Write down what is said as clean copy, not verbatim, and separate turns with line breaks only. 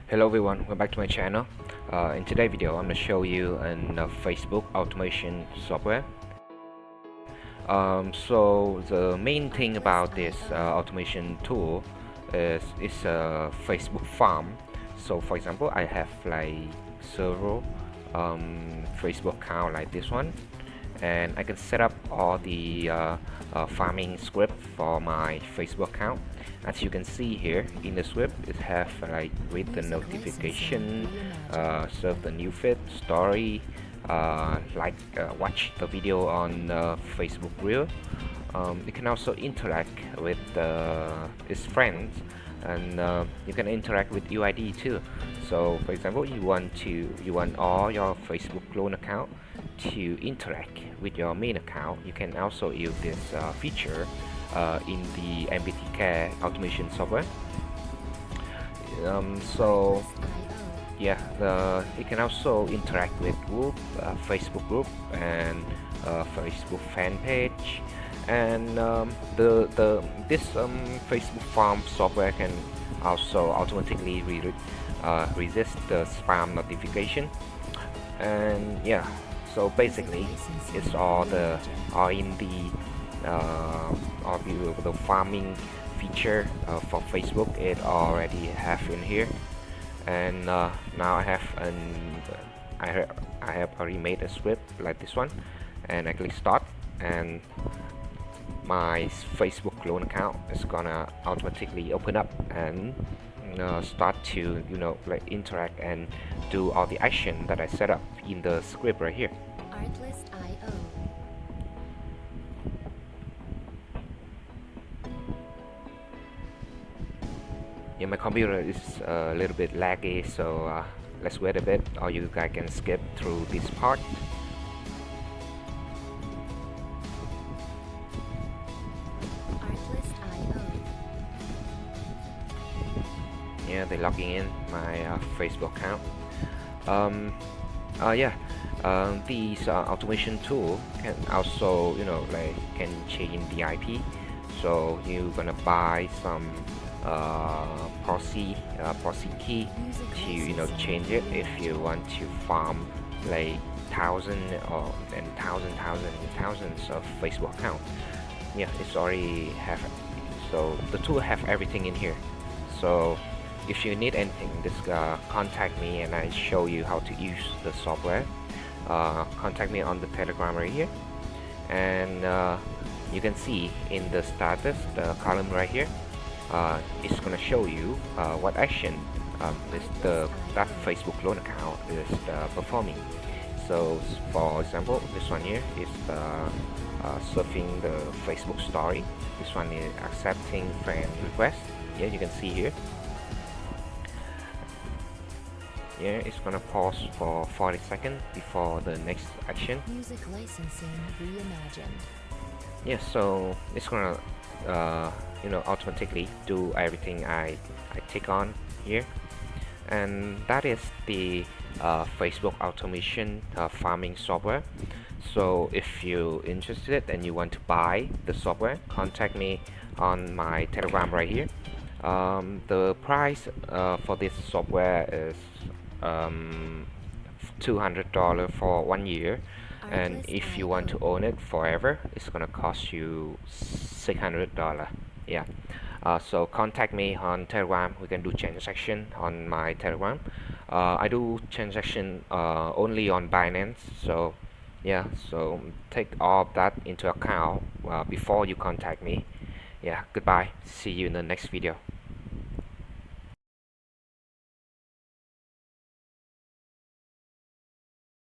Hello everyone, welcome back to my channel. In today's video, I'm going to show you an Facebook automation software. So the main thing about this automation tool is it's a Facebook farm. So for example, I have like several Facebook account like this one, and I can set up all the farming script for my Facebook account. As you can see here in the script, it have like read the notification, serve the new feed, story, watch the video on Facebook Reel. You can also interact with its friends, and you can interact with UID too. So for example, you want all your Facebook clone account to interact with your main account. You can also use this feature in the MBTK automation software. So yeah, you can also interact with group, Facebook group, and Facebook fan page, and this Facebook farm software can also automatically resist the spam notification. And yeah, so basically it's all in the farming feature for Facebook. It already have in here, and now I have already made a script like this one, and I click start, and my Facebook clone account is gonna automatically open up and start to like interact and do all the action that I set up in the script right here. Artlist.io. Yeah, my computer is a little bit laggy, so let's wait a bit, or you guys can skip through this part. Yeah, they're logging in my Facebook account. These automation tool can also can change the IP. So you're gonna buy some proxy key to change it if you want to farm like thousands of Facebook accounts. Yeah, it's already have, so the tool have everything in here. So if you need anything, just contact me and I show you how to use the software. Contact me on the Telegram right here, and you can see in the status, the column right here, it's gonna show you what action that Facebook clone account is performing. So for example, this one here is surfing the Facebook story. This one is accepting friend request. Yeah, you can see here. Yeah, it's gonna pause for 40 seconds before the next action. Music licensing reimagined. Yeah, so it's gonna automatically do everything I take on here, and that is the Facebook automation farming software. So if you're interested and you want to buy the software, contact me on my Telegram right here. The price for this software is $200 for 1 year, and if you want to own it forever, it's gonna cost you $600. Yeah, so contact me on Telegram. We can do transaction on my Telegram. I do transaction only on Binance, so yeah, so take all of that into account before you contact me. Yeah, goodbye, see you in the next video.